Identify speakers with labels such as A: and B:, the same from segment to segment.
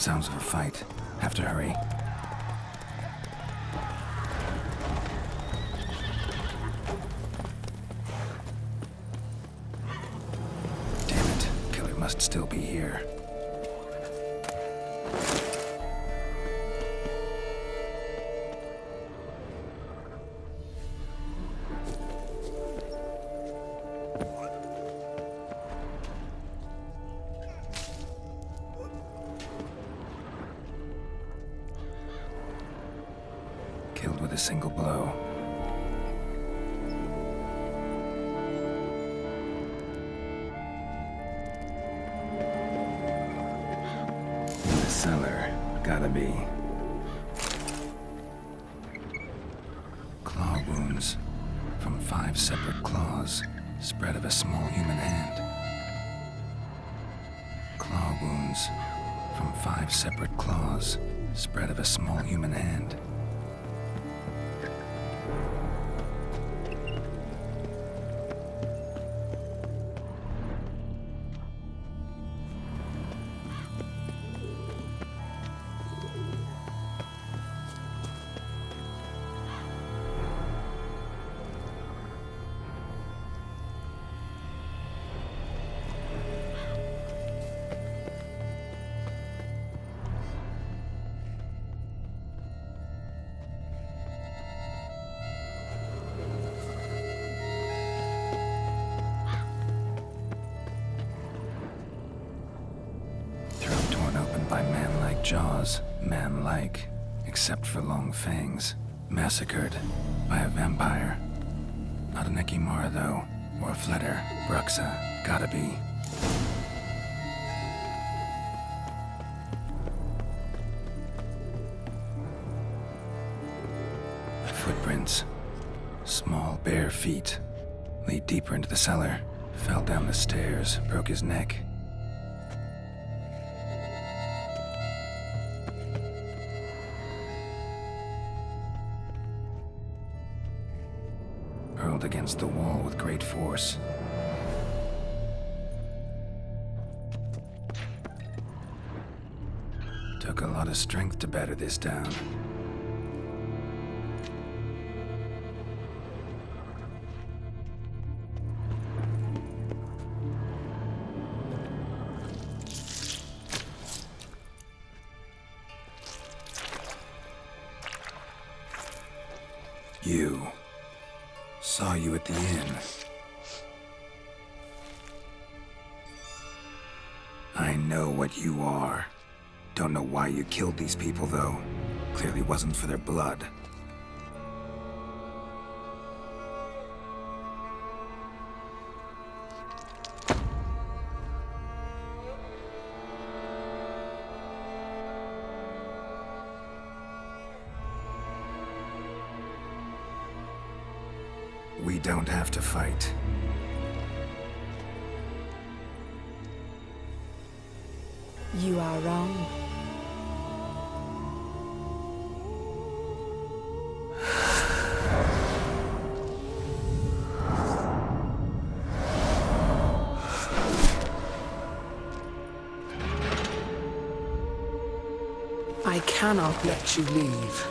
A: Sounds of a fight. Have to hurry. Damn it. Killer must still be here. Killed with a single blow. In the cellar, gotta be. Claw wounds from 5 separate claws, spread of a small human hand. Claw wounds from 5 separate claws, spread of a small human hand. By man-like jaws, man-like, except for long fangs. Massacred by a vampire. Not an Ekimara, though, or a Fletter. Bruxa, gotta be. Footprints. Small, bare feet. Lead deeper into the cellar. Fell down the stairs, broke his neck. Hurled against the wall with great force. Took a lot of strength to batter this down. You. Saw you at the inn. I know what you are. Don't know why you killed these people, though. Clearly wasn't for their blood. We don't have to fight.
B: You are wrong. I cannot let you leave.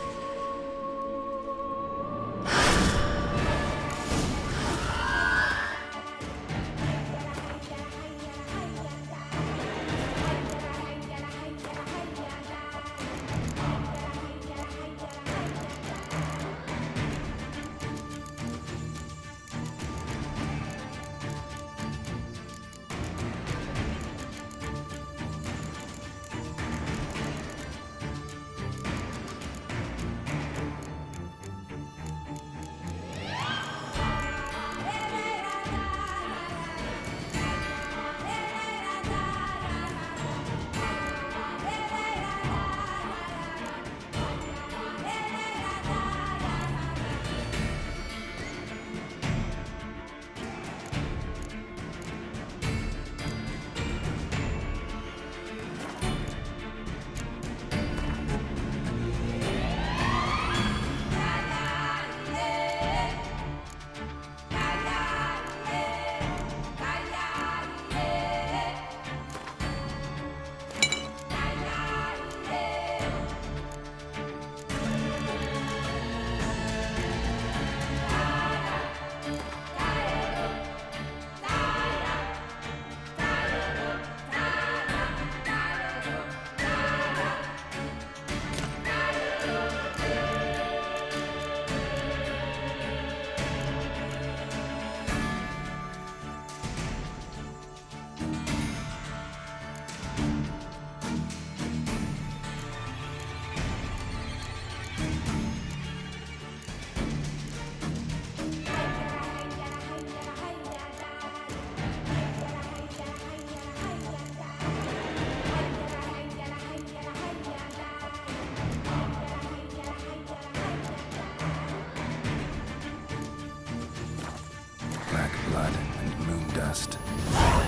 A: fast.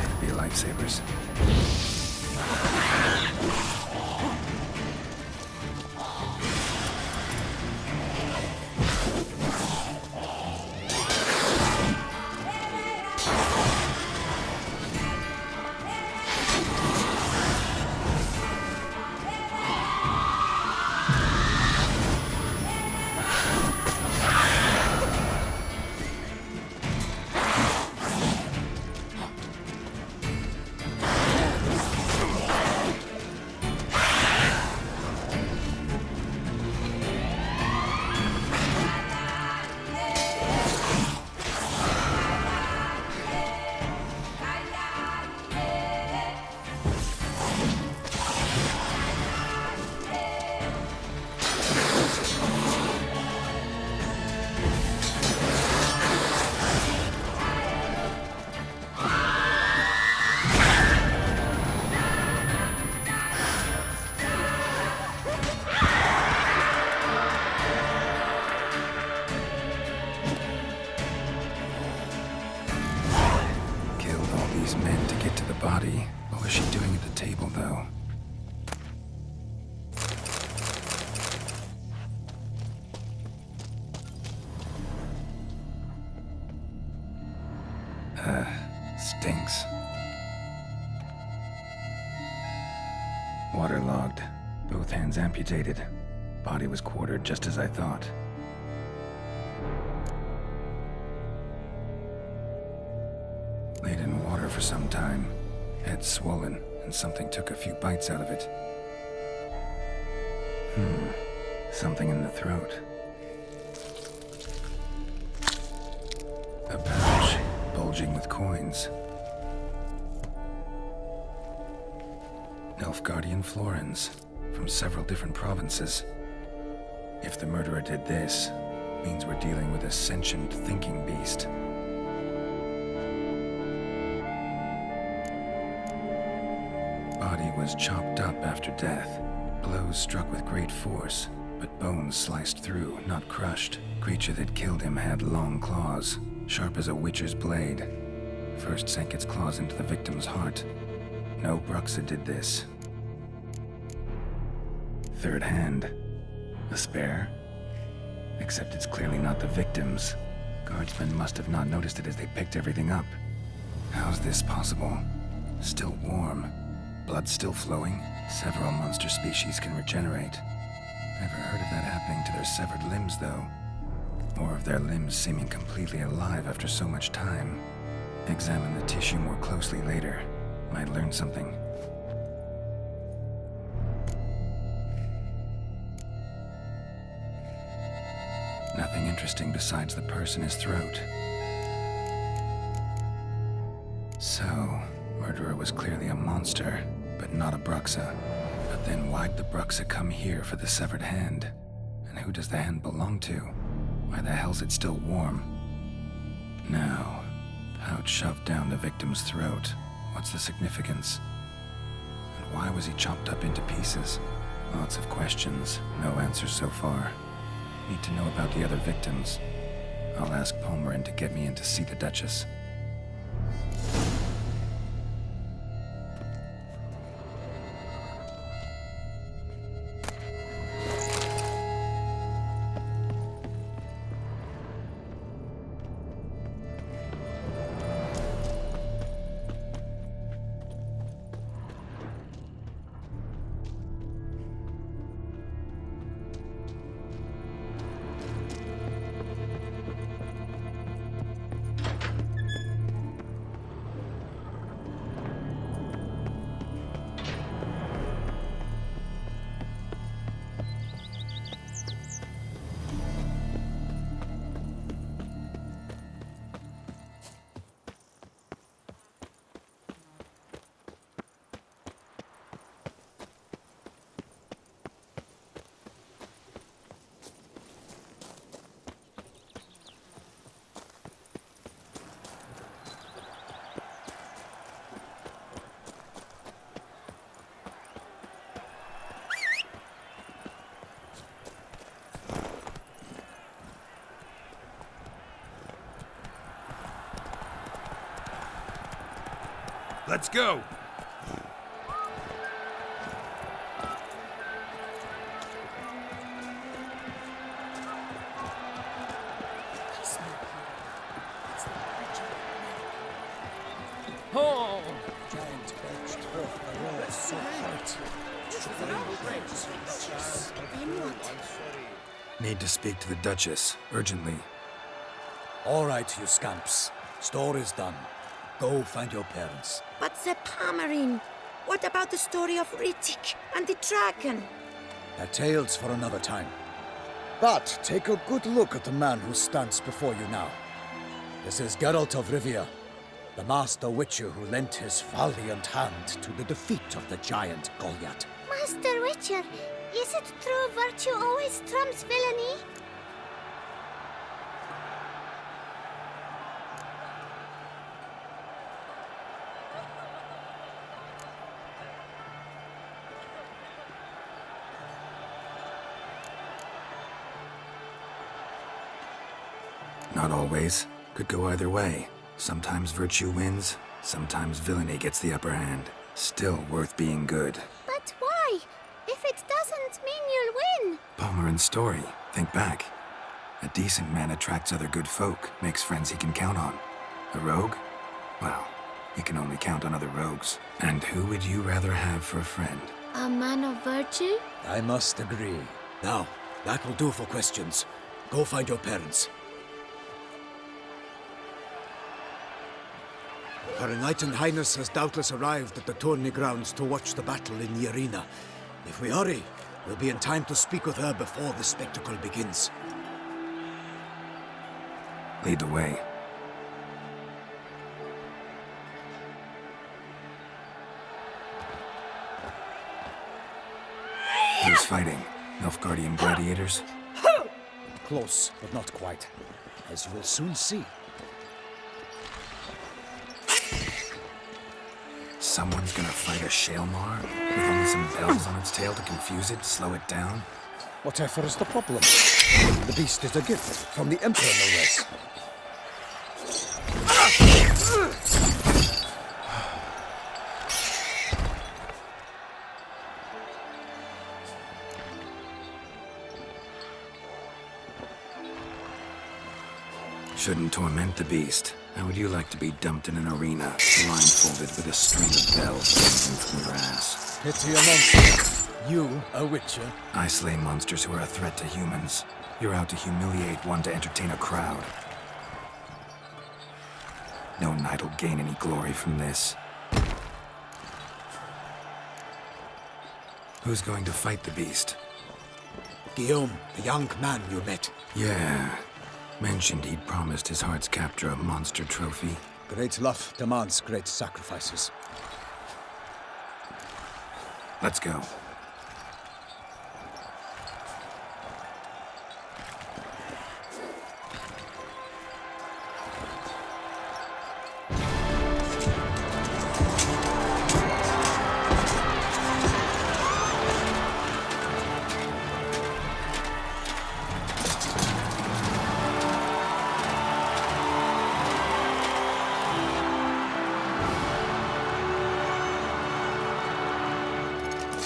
A: Could be lifesavers. Men to get to the body. What was she doing at the table, though? Stinks. Waterlogged. Both hands amputated. Body was quartered just as I thought. Laid in water for some time. Head swollen, and something took a few bites out of it. Something in the throat. A pouch, bulging with coins. Nilfgaardian florins, from several different provinces. If the murderer did this, means we're dealing with a sentient thinking beast. Body was chopped up after death. Blows struck with great force, but bones sliced through, not crushed. Creature that killed him had long claws, sharp as a witcher's blade. First sank its claws into the victim's heart. No Bruxa did this. Third hand. A spare? Except it's clearly not the victim's. Guardsmen must have not noticed it as they picked everything up. How's this possible? Still warm. Blood still flowing. Several monster species can regenerate. Never heard of that happening to their severed limbs, though. Or of their limbs seeming completely alive after so much time. Examine the tissue more closely later. Might learn something. Nothing interesting besides the purse in his throat. So, murderer was clearly a monster, but not a Bruxa. But then why'd the Bruxa come here for the severed hand? And who does the hand belong to? Why the hell's it still warm? Now, pouch shoved down the victim's throat. What's the significance? And why was he chopped up into pieces? Lots of questions, no answers so far. Need to know about the other victims. I'll ask Palmerin to get me in to see the Duchess.
C: Let's go!
D: Oh!
A: Need to speak to the Duchess, urgently.
E: All right, you scamps. Store is done. Go find your parents.
F: But the Pomerine, what about the story of Rittik and the dragon?
E: They're tales for another time. But take a good look at the man who stands before you now. This is Geralt of Rivia, the master witcher who lent his valiant hand to the defeat of the giant Goliath.
G: Master Witcher, is it true virtue always trumps villainy?
A: Not always. Could go either way. Sometimes virtue wins, sometimes villainy gets the upper hand. Still worth being good.
G: But why? If it doesn't mean you'll win.
A: Palmerin's story. Think back. A decent man attracts other good folk, makes friends he can count on. A rogue? Well, he can only count on other rogues. And who would you rather have for a friend?
G: A man of virtue?
E: I must agree. Now, that will do for questions. Go find your parents. Her Knighten Highness has doubtless arrived at the tourney grounds to watch the battle in the arena. If we hurry, we'll be in time to speak with her before the spectacle begins.
A: Lead the way. Who's fighting? Nilfgaardian gladiators?
E: Close, but not quite. As you will soon see.
A: Someone's gonna fight a Shaelmar? With only some bells on its tail to confuse it, slow it down?
E: Whatever is the problem? The beast is a gift from the Emperor, no less.
A: Shouldn't torment the beast. How would you like to be dumped in an arena, blindfolded with a string of bells dangling from your ass?
E: Pity a monster. You, a witcher?
A: I slay monsters who are a threat to humans. You're out to humiliate one to entertain a crowd. No knight will gain any glory from this. Who's going to fight the beast?
E: Guillaume, the young man you met.
A: Yeah. Mentioned he'd promised his heart's captor a monster trophy.
E: Great love demands great sacrifices.
A: Let's go.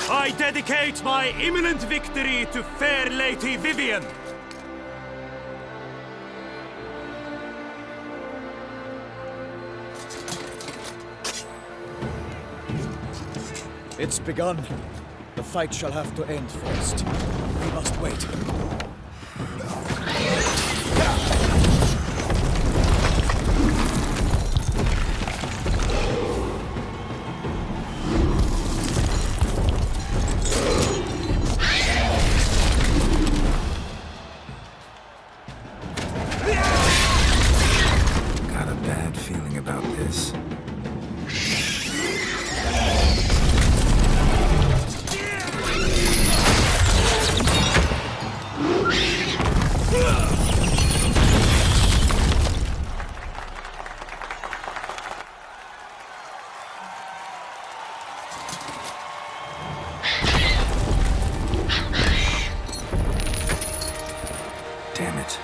C: I dedicate my imminent victory to fair Lady Vivian.
E: It's begun. The fight shall have to end first. We must wait.
A: Got a bad feeling about this. Damn it.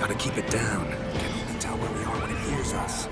A: Gotta keep it down. Can only tell where we are when it hears us.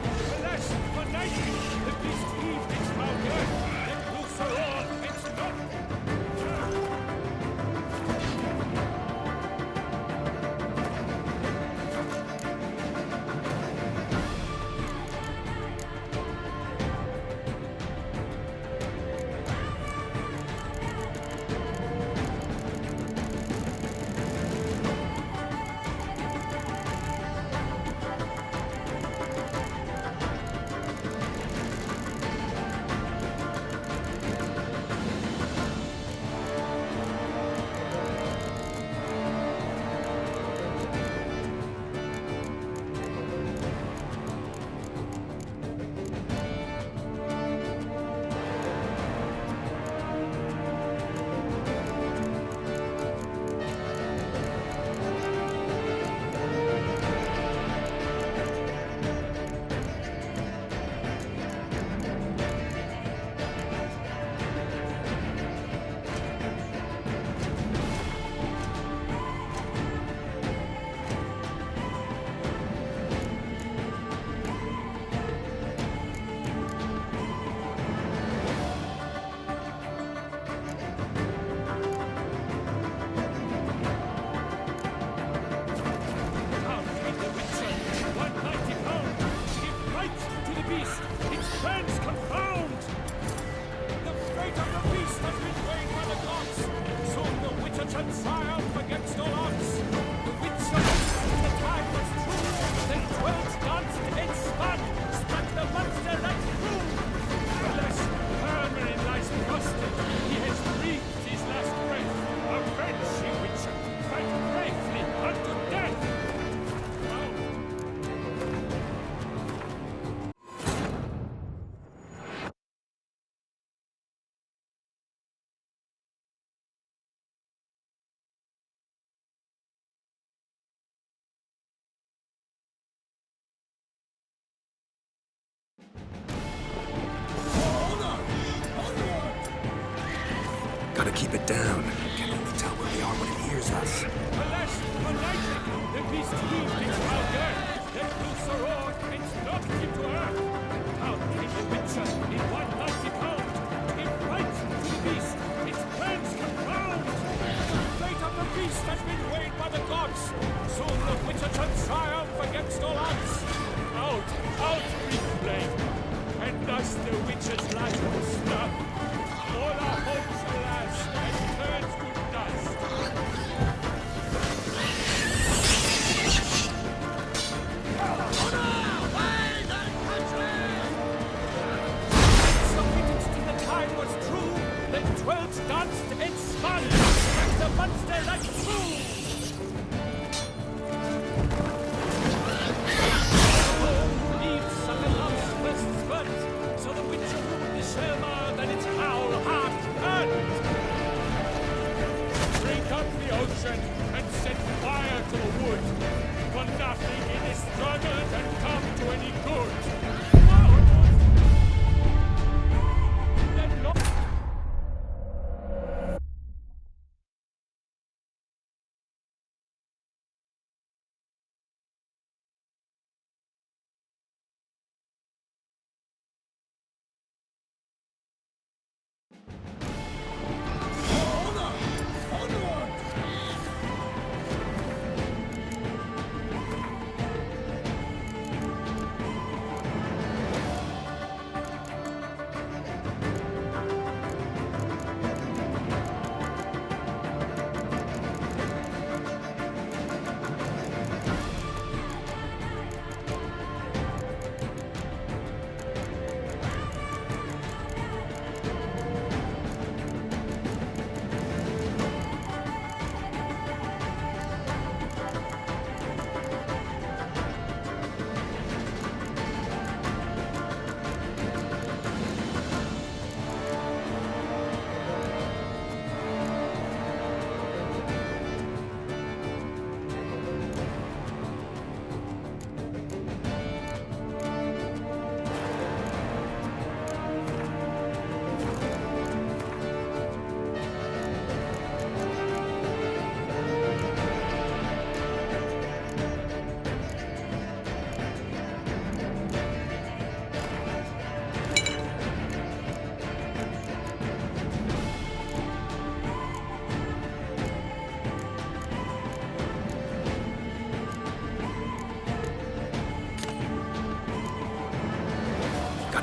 A: Gotta keep it down. Can only tell where we are when it hears us.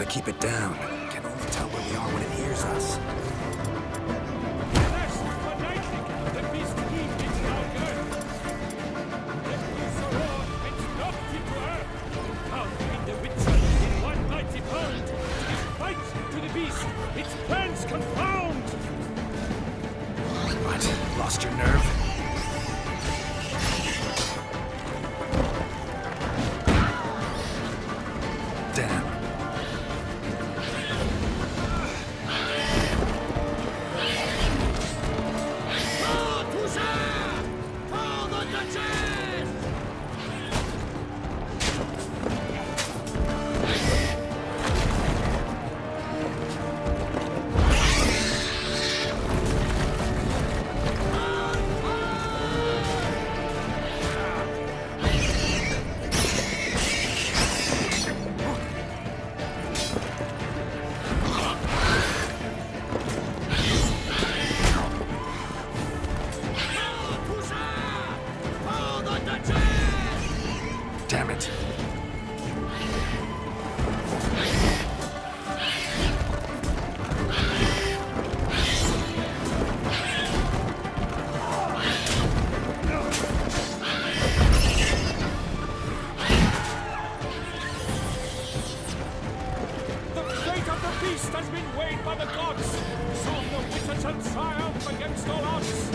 A: keep it down. Can only tell where we are when it hears us.
C: Its plans confound!
A: What? Lost your nerve? Damn. Damn it.
C: The fate of the beast has been weighed by the gods, so the wizard shall triumph against all odds.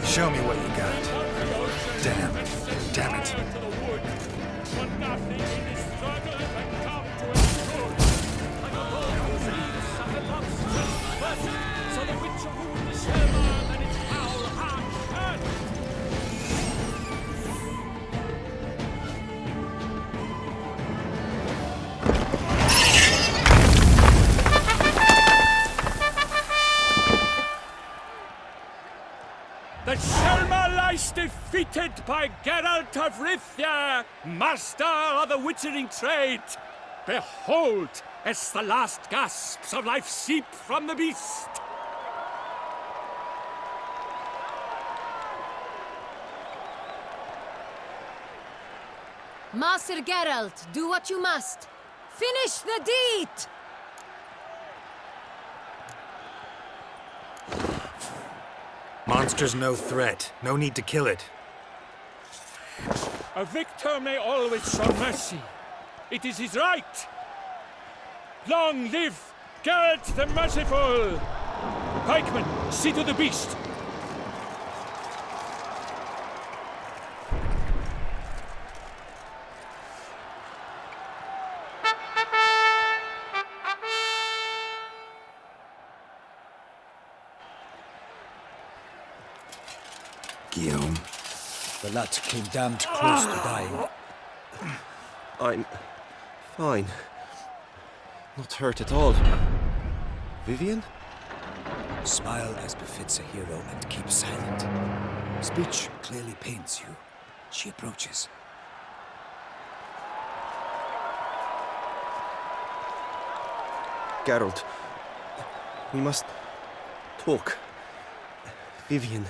A: Show me what you got. Damn. Damn it.
C: So the witcher ruled the Sherman and its foul arch. The Shelma lies defeated by Geralt of Rivia, master of the witchering trade. Behold, as the last gasps of life seep from the beast.
D: Master Geralt, do what you must. Finish the deed!
A: Monster's no threat. No need to kill it.
C: A victor may always show mercy. It is his right. Long live Geralt the Merciful! Pikeman, see to the beast.
A: Guillaume.
E: The lad came damned close to dying.
H: I'm fine. Not hurt at all. Vivian?
E: Smile as befits a hero and keep silent. Speech clearly pains you. She approaches.
H: Geralt. We must talk. Vivian.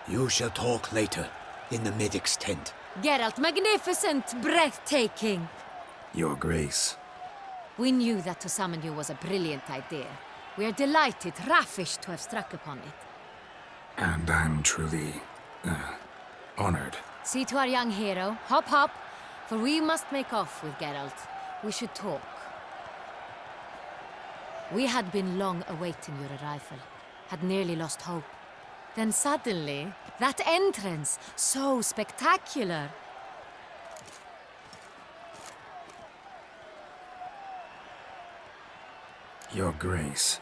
E: You shall talk later, in the medic's tent.
D: Geralt, magnificent, breathtaking.
A: Your Grace.
D: We knew that to summon you was a brilliant idea. We are delighted, ravished to have struck upon it.
A: And I'm truly, honored.
D: See to our young hero. Hop, hop. For we must make off with Geralt. We should talk. We had been long awaiting your arrival. Had nearly lost hope. Then suddenly, that entrance, so spectacular.
A: Your Grace.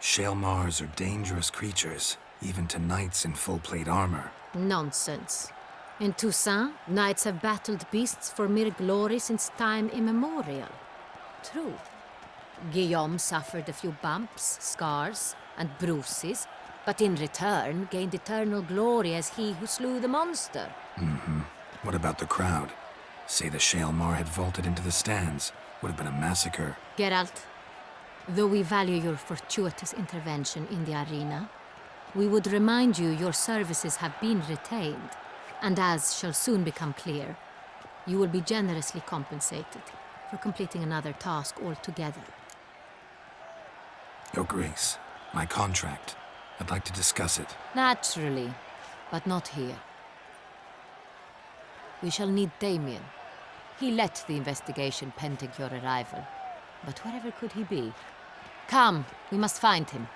A: Shaelmars are dangerous creatures, even to knights in full-plate armor.
D: Nonsense. In Toussaint, knights have battled beasts for mere glory since time immemorial. true. Guillaume suffered a few bumps, scars, and bruises, but in return gained eternal glory as he who slew the monster.
A: What about the crowd? Say the Shaelmar had vaulted into the stands. Would have been a massacre.
D: Geralt, though we value your fortuitous intervention in the arena, we would remind you your services have been retained, and as shall soon become clear, you will be generously compensated for completing another task altogether.
A: Your Grace, my contract. I'd like to discuss it.
D: Naturally, but not here. We shall need Damien. He led the investigation pending your arrival. But wherever could he be? Come, we must find him.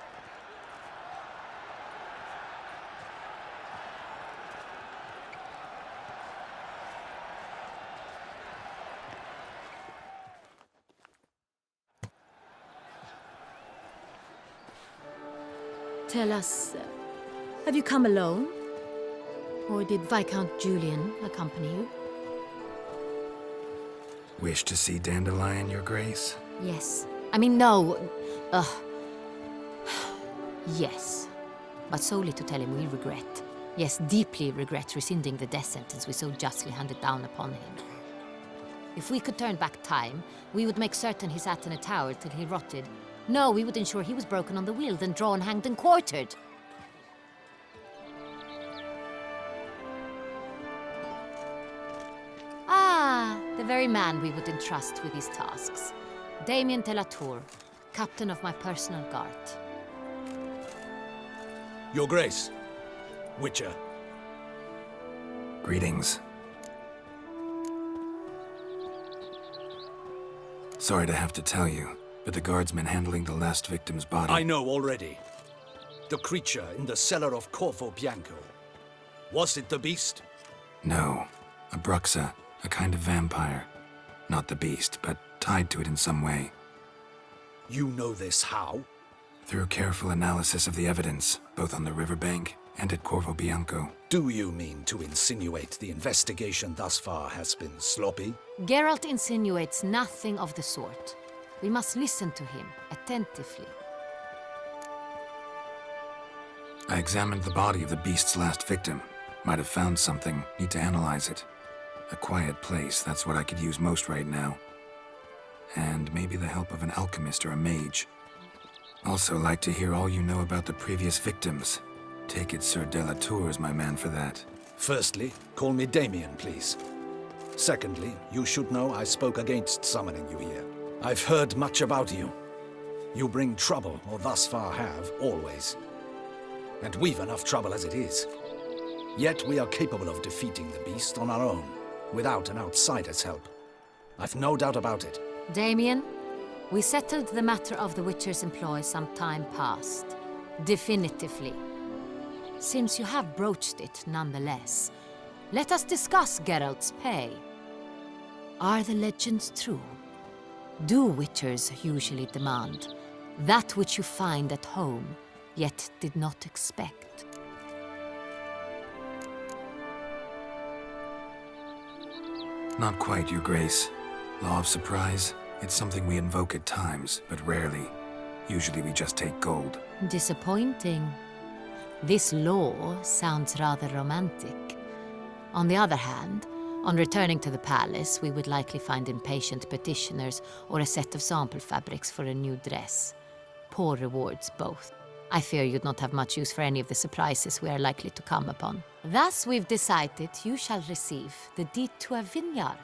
D: Tell us, have you come alone? Or did Viscount Julian accompany you?
A: Wish to see Dandelion, Your Grace?
D: Yes. I mean, no. Yes. But solely to tell him we regret. Yes, deeply regret rescinding the death sentence we so justly handed down upon him. If we could turn back time, we would make certain he sat in a tower till he rotted. No, we would ensure he was broken on the wheel, then drawn, hanged, and quartered. Ah, the very man we would entrust with these tasks. Damien de la Tour, captain of my personal guard.
E: Your Grace, Witcher.
A: Greetings. Sorry to have to tell you, but the guardsman handling the last victim's body...
I: I know already. The creature in the cellar of Corvo Bianco. Was it the beast?
A: No. A Bruxa, a kind of vampire. Not the beast, but tied to it in some way.
I: You know this how?
A: Through careful analysis of the evidence, both on the riverbank and at Corvo Bianco.
I: Do you mean to insinuate the investigation thus far has been sloppy?
D: Geralt insinuates nothing of the sort. We must listen to him attentively.
A: I examined the body of the beast's last victim. Might have found something. Need to analyze it. A quiet place, that's what I could use most right now. And maybe the help of an alchemist or a mage. Also like to hear all you know about the previous victims. Take it Sir de la Tour is my man for that.
I: Firstly, call me Damien, please. Secondly, you should know I spoke against summoning you here. I've heard much about you. You bring trouble, or thus far have, always. And we've enough trouble as it is. Yet we are capable of defeating the beast on our own, without an outsider's help. I've no doubt about it.
D: Damien, we settled the matter of the Witcher's employ some time past. Definitively. Since you have broached it nonetheless, let us discuss Geralt's pay. Are the legends true? Do Witchers usually demand that which you find at home, yet did not expect?
A: Not quite, Your Grace. Law of surprise, it's something we invoke at times, but rarely. Usually we just take gold.
D: Disappointing. This law sounds rather romantic. On the other hand, on returning to the palace, we would likely find impatient petitioners or a set of sample fabrics for a new dress. Poor rewards, both. I fear you'd not have much use for any of the surprises we are likely to come upon. Thus, we've decided you shall receive the deed to a vineyard,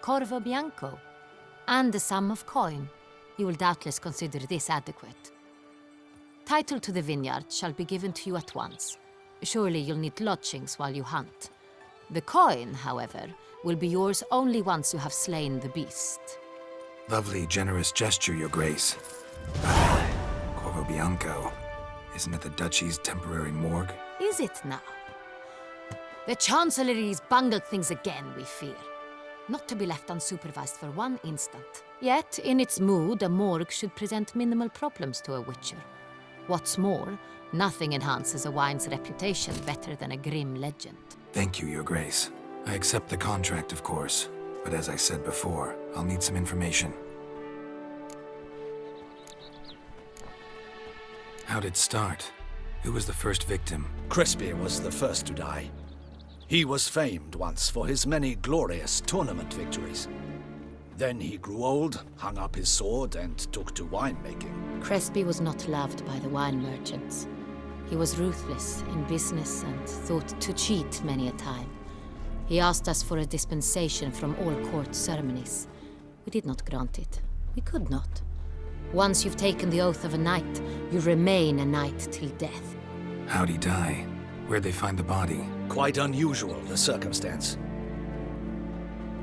D: Corvo Bianco, and the sum of coin. You will doubtless consider this adequate. Title to the vineyard shall be given to you at once. Surely you'll need lodgings while you hunt. The coin, however, will be yours only once you have slain the beast.
A: Lovely, generous gesture, Your Grace. Corvo Bianco. Isn't it the Duchy's temporary morgue?
D: Is it now? The Chancellery's bungled things again, we fear. Not to be left unsupervised for one instant. Yet, in its mood, a morgue should present minimal problems to a Witcher. What's more, nothing enhances a wine's reputation better than a grim legend.
A: Thank you, Your Grace. I accept the contract, of course. But as I said before, I'll need some information. How'd it start? Who was the first victim?
I: Crespi was the first to die. He was famed once for his many glorious tournament victories. Then he grew old, hung up his sword, and took to winemaking.
D: Crespi was not loved by the wine merchants. He was ruthless in business and thought to cheat many a time. He asked us for a dispensation from all court ceremonies. We did not grant it. We could not. Once you've taken the oath of a knight, you remain a knight till death.
A: How'd he die? Where'd they find the body?
I: Quite unusual, the circumstance.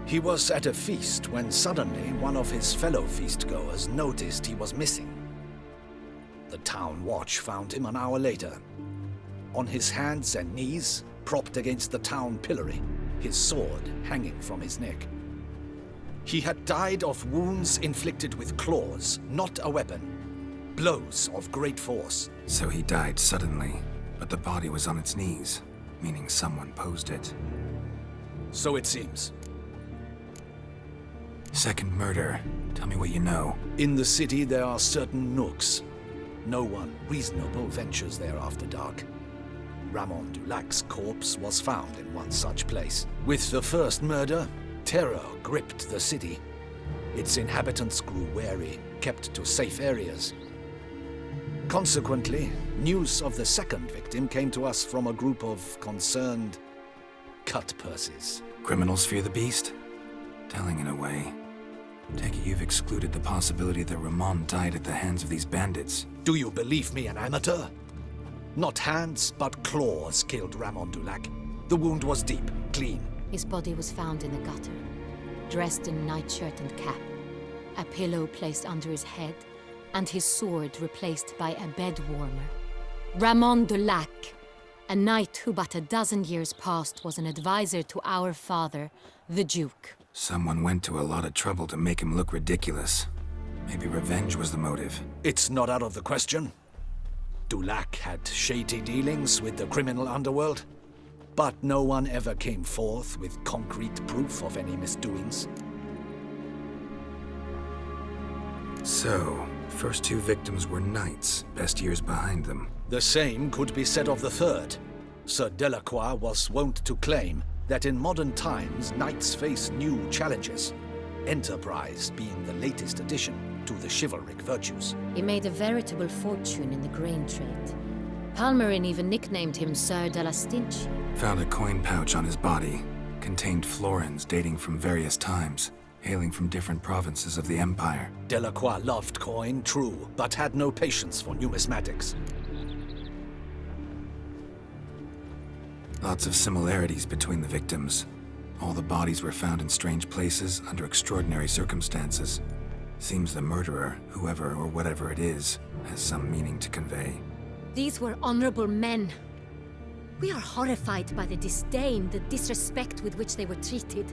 I: He was at a feast when suddenly one of his fellow feastgoers noticed he was missing. The town watch found him an hour later. On his hands and knees, propped against the town pillory, his sword hanging from his neck. He had died of wounds inflicted with claws, not a weapon. Blows of great force.
A: So he died suddenly, but the body was on its knees, meaning someone posed it.
I: So it seems.
A: Second murder. Tell me what you know.
I: In the city there are certain nooks. No one reasonable ventures there after dark. Ramon Dulac's corpse was found in one such place. With the first murder, terror gripped the city. Its inhabitants grew wary, kept to safe areas. Consequently, news of the second victim came to us from a group of concerned cut-purses.
A: Criminals fear the beast? Telling in a way. Take it you've excluded the possibility that Ramon died at the hands of these bandits.
I: Do you believe me an amateur? Not hands, but claws killed Ramon Dulac. The wound was deep, clean.
D: His body was found in the gutter, dressed in nightshirt and cap, a pillow placed under his head, and his sword replaced by a bed warmer. Ramon Dulac, a knight who but a dozen years past was an advisor to our father, the Duke.
A: Someone went to a lot of trouble to make him look ridiculous. Maybe revenge was the motive.
I: It's not out of the question. Dulac had shady dealings with the criminal underworld, but no one ever came forth with concrete proof of any misdoings.
A: So, first two victims were knights, best years behind them.
I: The same could be said of the third. Sir Delacroix was wont to claim that in modern times knights face new challenges, enterprise being the latest addition to the chivalric virtues.
D: He made a veritable fortune in the grain trade. Palmerin even nicknamed him Sir de la Stinch.
A: Found a coin pouch on his body. Contained florins dating from various times, hailing from different provinces of the Empire.
I: Delacroix loved coin, true, but had no patience for numismatics.
A: Lots of similarities between the victims. All the bodies were found in strange places under extraordinary circumstances. Seems the murderer, whoever or whatever it is, has some meaning to convey.
D: These were honorable men. We are horrified by the disdain, the disrespect with which they were treated.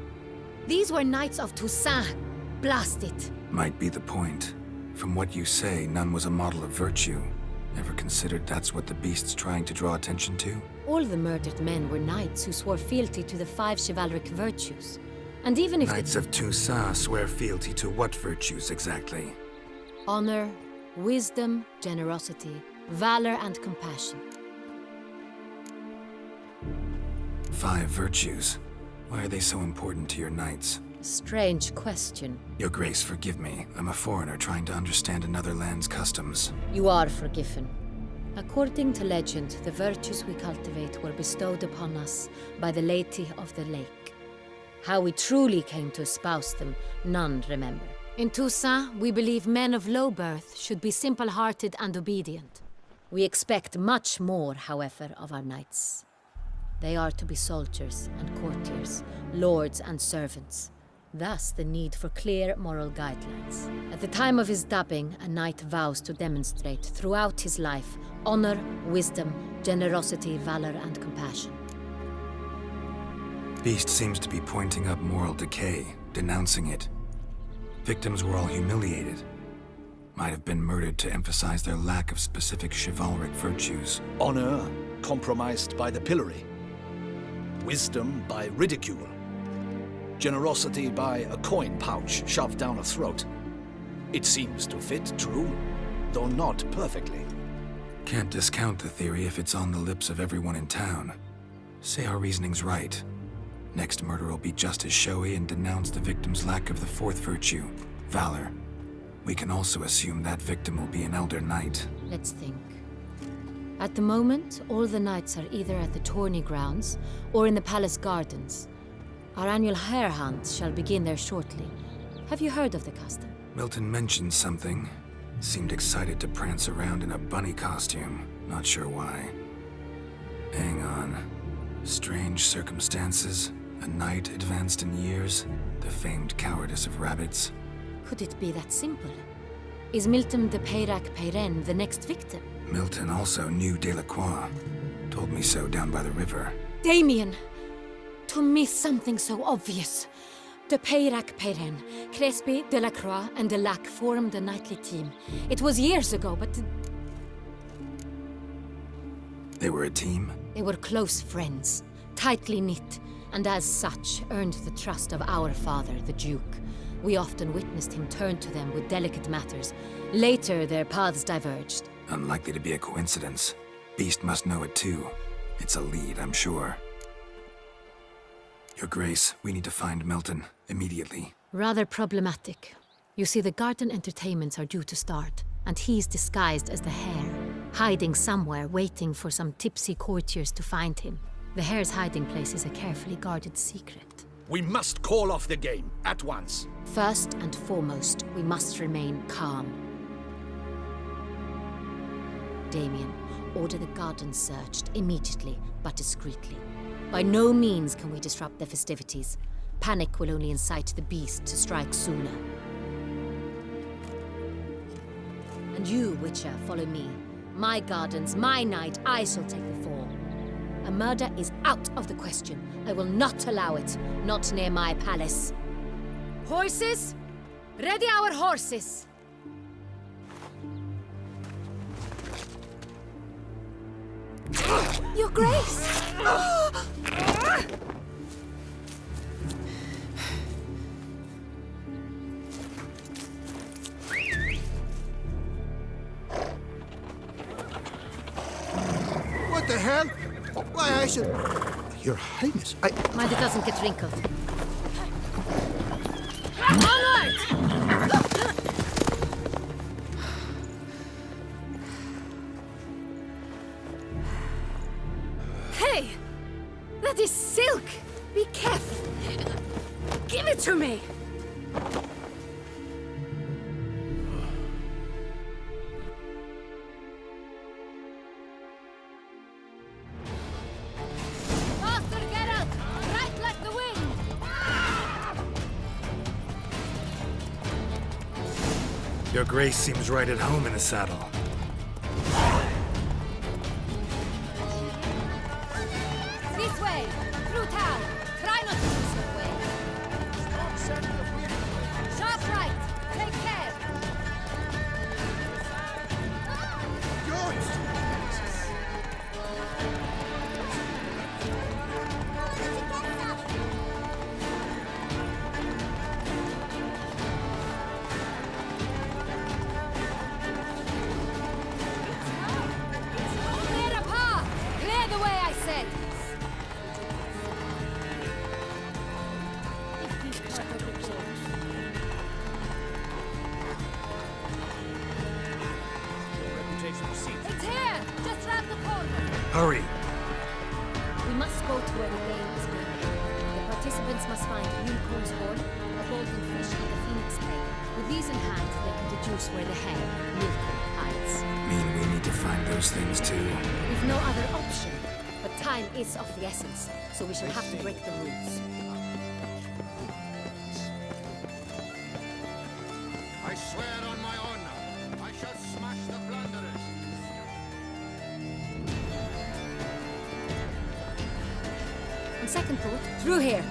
D: These were knights of Toussaint. Blast it.
A: Might be the point. From what you say, none was a model of virtue. Ever considered that's what the beast's trying to draw attention to?
D: All the murdered men were knights who swore fealty to the 5 chivalric virtues. And even if
A: Knights of Toussaint swear fealty to what virtues exactly?
D: honor, wisdom, generosity, valor, and compassion.
A: 5 virtues. Why are they so important to your knights?
D: Strange question.
A: Your Grace, forgive me. I'm a foreigner trying to understand another land's customs.
D: You are forgiven. According to legend, the virtues we cultivate were bestowed upon us by the Lady of the Lake. How we truly came to espouse them, none remember. In Toussaint, we believe men of low birth should be simple-hearted and obedient. We expect much more, however, of our knights. They are to be soldiers and courtiers, lords and servants. Thus, the need for clear moral guidelines. At the time of his dubbing, a knight vows to demonstrate throughout his life honor, wisdom, generosity, valor, and compassion.
A: Beast seems to be pointing up moral decay, denouncing it. Victims were all humiliated. Might have been murdered to emphasize their lack of specific chivalric virtues.
I: Honor compromised by the pillory. Wisdom by ridicule. Generosity by a coin pouch shoved down a throat. It seems to fit, true, though not perfectly.
A: Can't discount the theory if it's on the lips of everyone in town. Say our reasoning's right. Next murder will be just as showy and denounce the victim's lack of the fourth virtue, valor. We can also assume that victim will be an elder knight.
D: Let's think. At the moment, all the knights are either at the tourney grounds or in the palace gardens. Our annual hare hunt shall begin there shortly. Have you heard of the custom?
A: Milton mentioned something. Seemed excited to prance around in a bunny costume. Not sure why. Hang on. Strange circumstances. A knight advanced in years. The famed cowardice of rabbits.
D: Could it be that simple? Is Milton de Peyrac-Peyren the next victim?
A: Milton also knew Delacroix. Told me so down by the river.
D: Damien! To miss something so obvious. De Peyrac-Peyren, Crespi, Delacroix, and Delac formed a knightly team. It was years ago, but
A: They were a team?
D: they were close friends, tightly knit, and as such earned the trust of our father, the Duke. We often witnessed him turn to them with delicate matters. Later, their paths diverged.
A: Unlikely to be a coincidence. Beast must know it too. It's a lead, I'm sure. Your Grace, we need to find Milton, immediately.
D: Rather problematic. You see, the garden entertainments are due to start, and he's disguised as the hare, hiding somewhere, waiting for some tipsy courtiers to find him. The hare's hiding place is a carefully guarded secret.
I: We must call off the game, at once.
D: First and foremost, we must remain calm. Damien, order the garden searched immediately, but discreetly. By no means can we disrupt the festivities. Panic will only incite the beast to strike sooner. And you, Witcher, follow me. My gardens, my night, I shall take the fall. A murder is out of the question. I will not allow it. Not near my palace. Horses? Ready our horses! Your Grace!
J: What the hell? Why, I should... Your Highness,
D: Mind it doesn't get wrinkled. Onward! Hey! That is silk! Be careful! Give it to me! Faster, Geralt! Right like the wind!
A: Your Grace seems right at home in the saddle.
D: This way! Through town! Try not to lose your way! Sharp right! Take care! Clear a path! Clear the way, I said! It's here! Just round the corner!
A: Hurry!
D: We must go to where the game is being held. The participants must find a unicorn's horn, a golden fish, and a phoenix egg. With these in hand, they can deduce where the hare, Milton, hides.
A: Mean we need to find those things too.
D: We've no other option. But time is of the essence, so we shall have to break the rules.
J: I swear on my honor, I shall smash the plunderers.
D: On second thought, through here.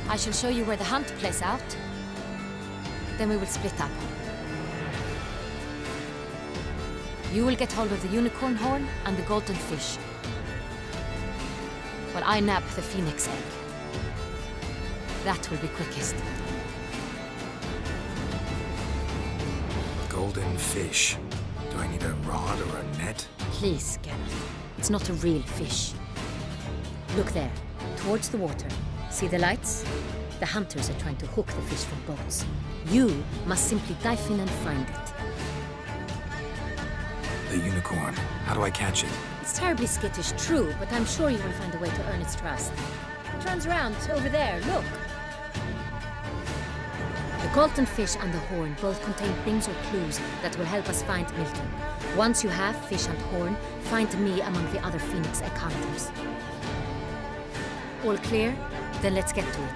D: I shall show you where the hunt plays out. Then we will split up. You will get hold of the unicorn horn and the golden fish, while I nab the phoenix egg. That will be quickest.
A: golden fish. Do I need a rod or a net?
D: Please, Geralt. It's not a real fish. Look there, towards the water. See the lights? The hunters are trying to hook the fish from boats. You must simply dive in and find it.
A: The unicorn. How do I catch it?
D: It's terribly skittish, true, but I'm sure you will find a way to earn its trust. It runs around over there, look. The golden fish and the horn both contain things or clues that will help us find Milton. Once you have fish and horn, find me among the other Phoenix Egg hunters. All clear? Then let's get to it.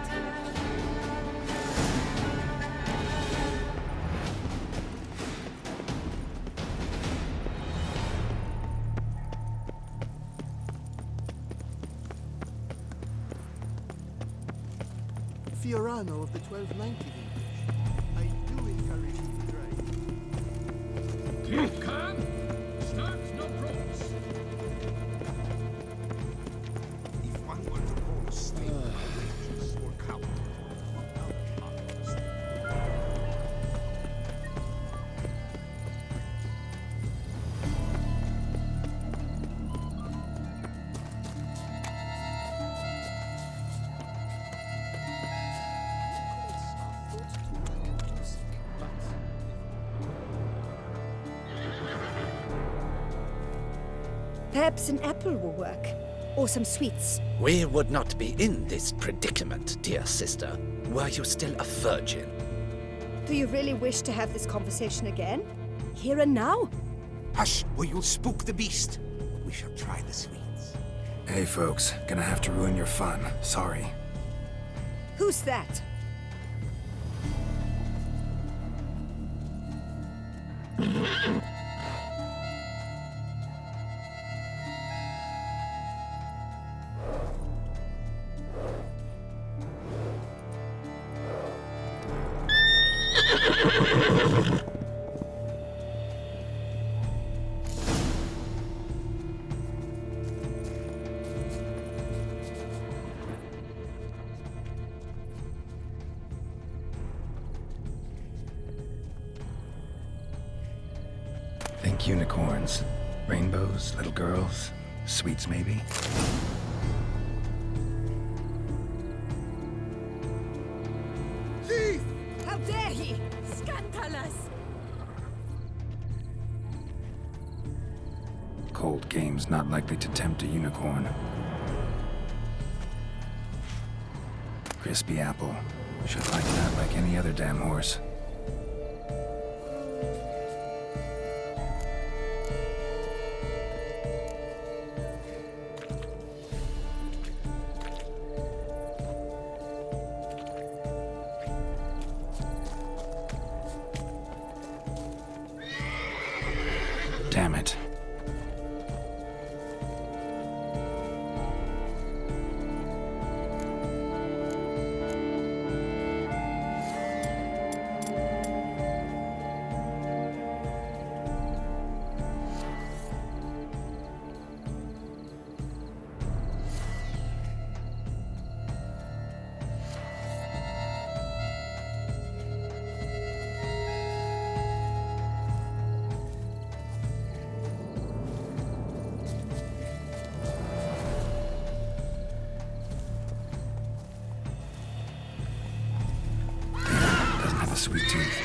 J: Fiorano of the 1290 vintage. I do encourage you to try.
C: Come, start no props.
J: If one were to call a snake outrageous or coward, what outcast?
F: Perhaps an apple will work. Or some sweets.
K: We would not be in this predicament, dear sister, were you still a virgin.
F: Do you really wish to have this conversation again? Here and now?
J: Hush, or you'll spook the beast. We shall try the sweets.
A: Hey folks, gonna have to ruin your fun. Sorry.
F: Who's that?
A: Think unicorns. Rainbows, little girls, sweets maybe.
J: Thief!
F: How dare he! Scandalous!
A: Cold game's not likely to tempt a unicorn. Crispy apple. Should like that like any other damn horse. Damn it. Sweet tooth.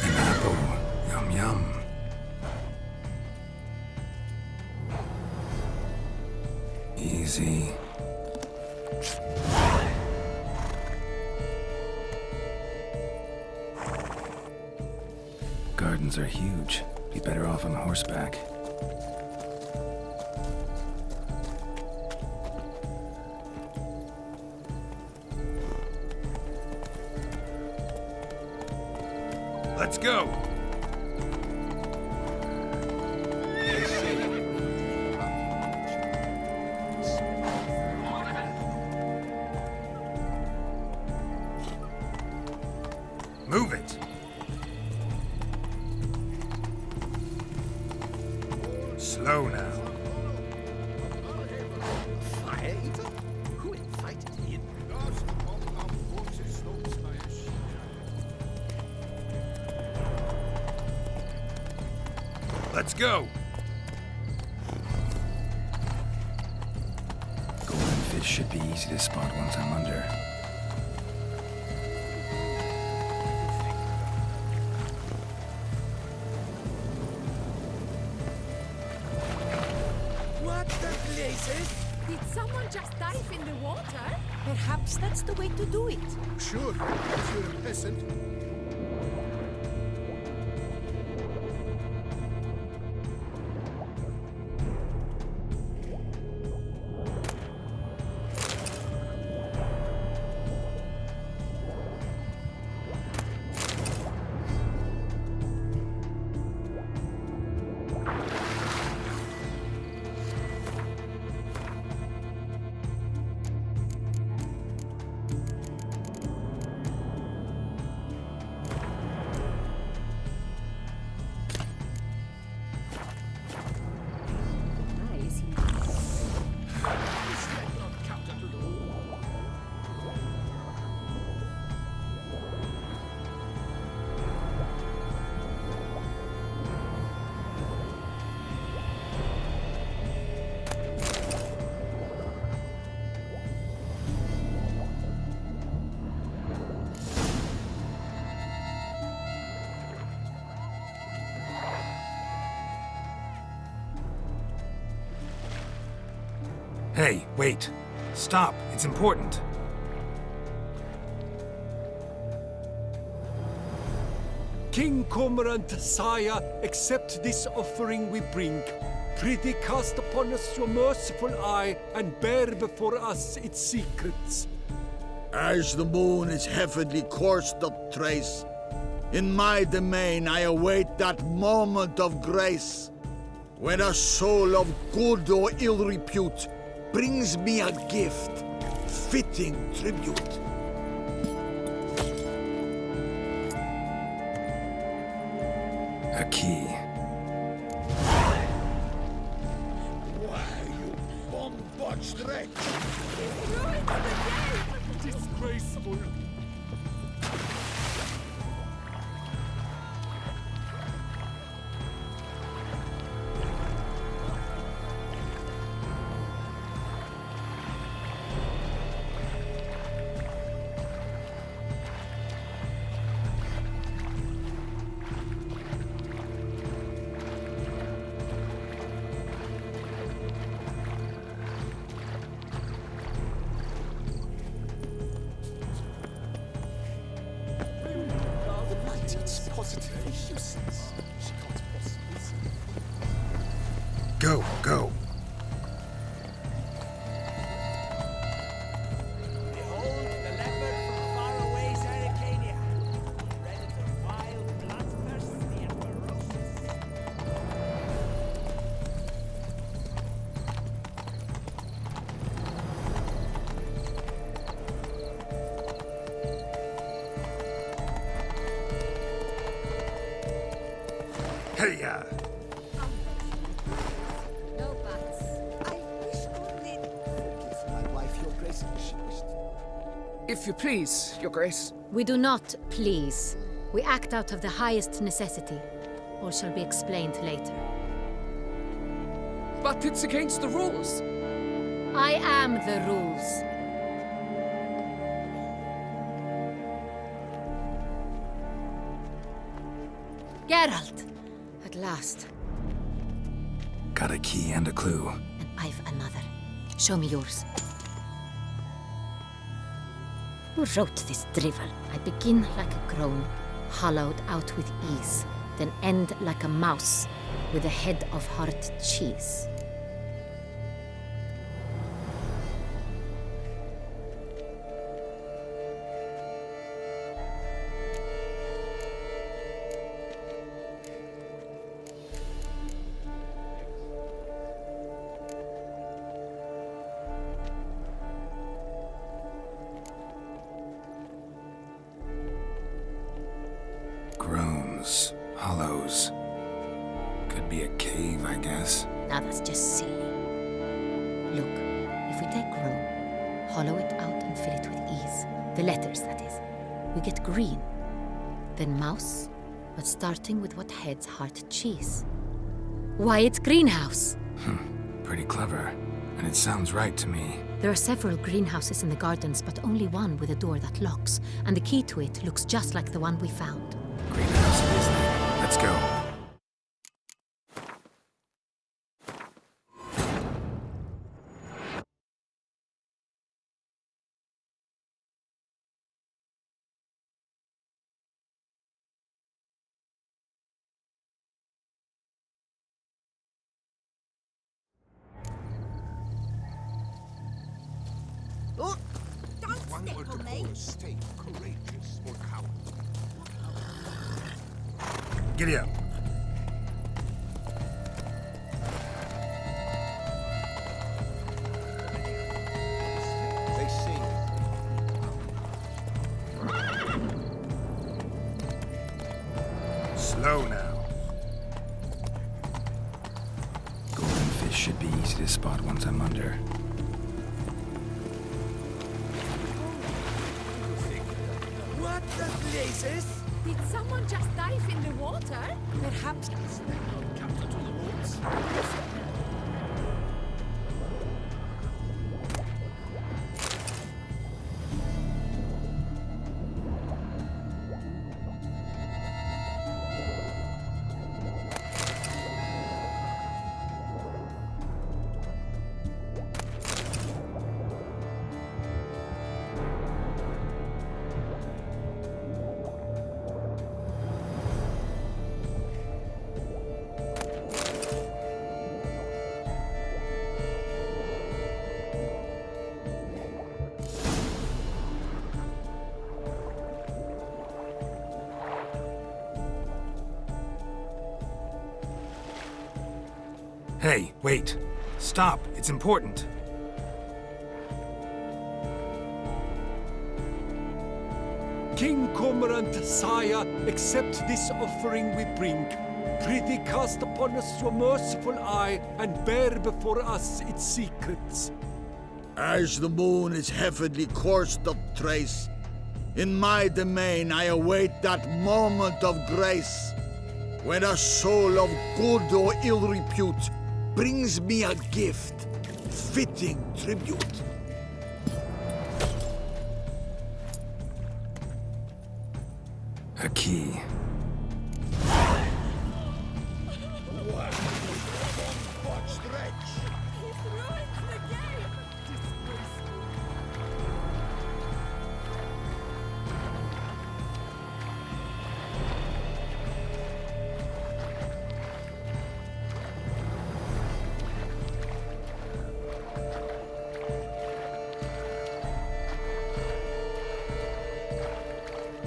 A: An apple. Yum yum. Easy. Gardens are huge. Be better off on horseback.
J: Let's go!
A: Move it! Slow now.
J: Let's go!
A: Golden fish should be easy to spot once I'm under.
F: What the blazes?
B: Did someone just dive in the water? Perhaps that's the way to do it.
J: Sure, if you're a peasant.
A: Hey, wait. Stop. It's important.
C: King Cormorant, sire, accept this offering we bring. Prithee cast upon us your merciful eye, and bear before us its secrets.
L: As the moon is heavenly course doth trace, in my domain I await that moment of grace, when a soul of good or ill repute brings me a gift, fitting tribute.
A: A key.
L: Why, you bomb-botched wretch!
C: Disgraceful.
A: Go, go.
M: Behold the leopard from faraway Arcadia, predator wild, bloodthirsty, and ferocious.
A: Hey-ya!
G: No buts.
F: I wish only... Forgive my wife, your grace. She wished...
B: If you please, Your Grace.
D: We do not please. We act out of the highest necessity. All shall be explained later.
B: But it's against the rules.
D: I am the rules. Geralt! At last.
A: Got a key and a clue.
D: And I've another. Show me yours. Who wrote this drivel? I begin like a groan, hollowed out with ease, then end like a mouse, with a head of hard cheese.
A: Groans, hollows. Could be a cave, I guess.
D: Now that's just silly. Look, if we take groan, hollow it out and fill it with ease, the letters, that is, we get green. Then mouse, but starting with what heads heart cheese. Wyatt's greenhouse.
A: Pretty clever. And it sounds right to me.
D: There are several greenhouses in the gardens, but only one with a door that locks, and the key to it looks just like the one we found.
A: Greenhouse it is then. Let's go.
J: One word to call a state courageous or coward.
A: Giddy up.
J: They say
A: Slow now. Golden fish should be easy to spot once I'm under.
M: What the blazes?
B: Did someone just dive in the water? Perhaps.
J: captain to the woods.
A: Hey, wait. Stop. It's important.
C: King Cormorant, sire, accept this offering we bring. Prithee cast upon us your merciful eye, and bear before us its secrets.
L: As the moon is heavily coursed of trace, in my domain I await that moment of grace, when a soul of good or ill repute brings me a gift, fitting tribute.
A: A key.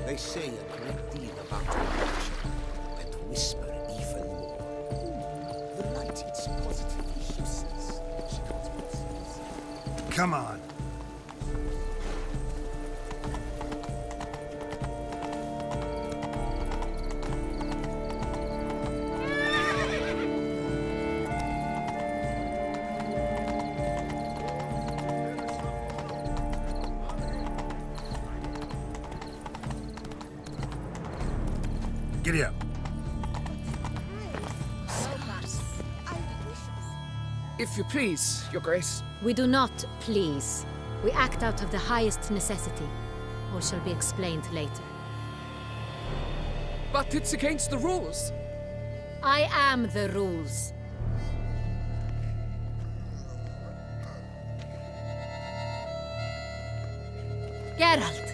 K: They say a great deal about nature, and whisper even more. The light is positively useless. She can't.
A: Come on. Giddy up.
N: If you please, Your Grace.
D: We do not please. We act out of the highest necessity. All shall be explained later.
N: But it's against the rules.
D: I am the rules. Geralt!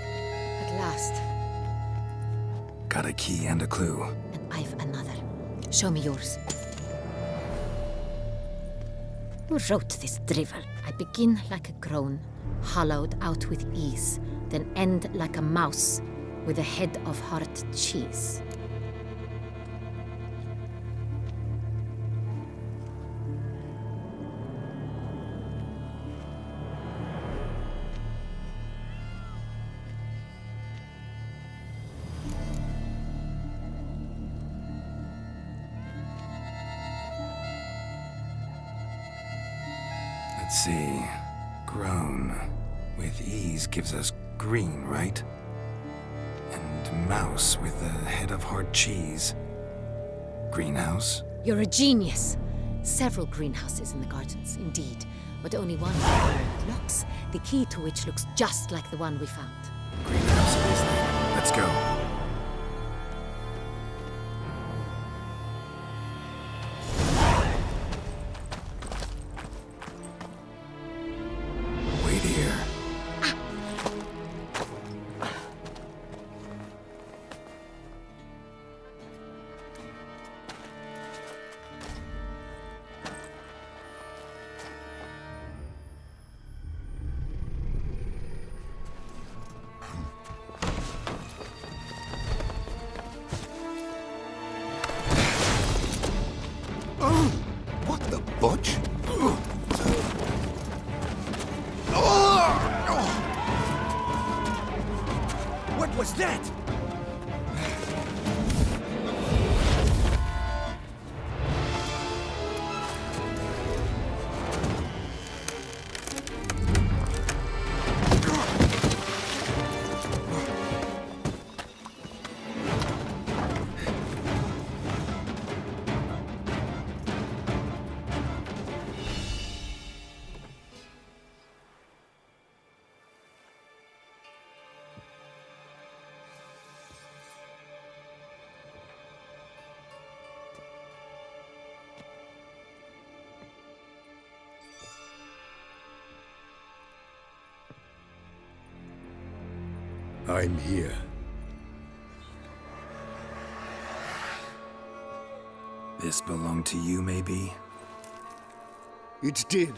D: At last.
A: Got a key and a clue.
D: And I've another. Show me yours. Who wrote this drivel? I begin like a groan, hollowed out with ease, then end like a mouse with a head of hard cheese.
A: Let's see. Grown with ease gives us green, right? And mouse with the head of hard cheese. Greenhouse?
D: You're a genius. Several greenhouses in the gardens, indeed, but only one with locks, the key to which looks just like the one we found.
A: Greenhouse it is then. Let's go. Wait here.
J: What the butch?
M: What was that?
L: I'm here.
A: This belonged to you, maybe?
O: It did,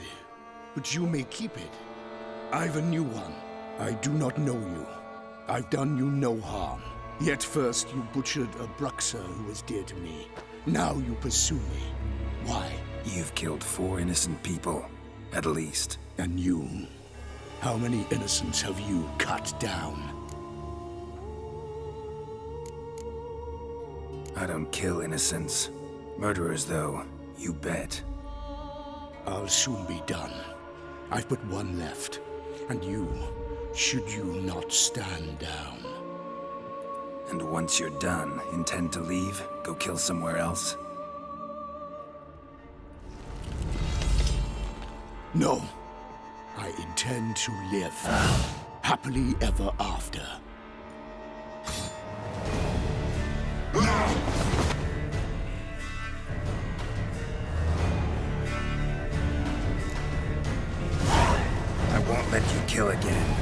O: but you may keep it. I've a new one. I do not know you. I've done you no harm. Yet first you butchered a Bruxer who was dear to me. Now you pursue me. Why?
A: You've killed 4 innocent people, at least.
O: And you? How many innocents have you cut down?
A: I don't kill innocents. Murderers, though, you bet.
O: I'll soon be done. I've but one left. And you, should you not stand down.
A: And once you're done, intend to leave? Go kill somewhere else?
O: No. I intend to live. Happily ever after.
A: I won't let you kill again.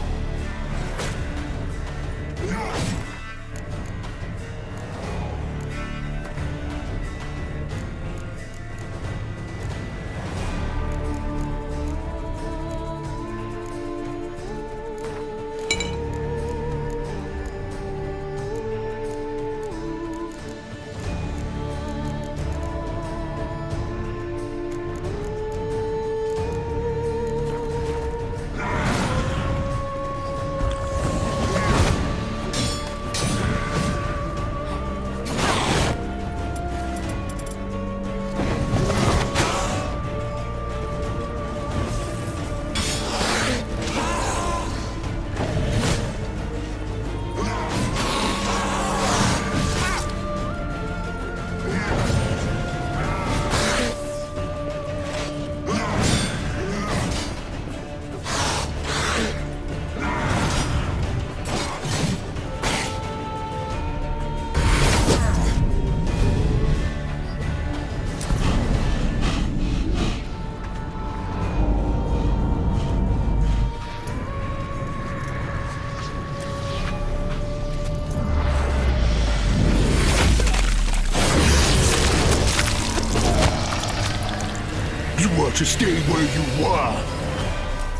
O: To stay where you were.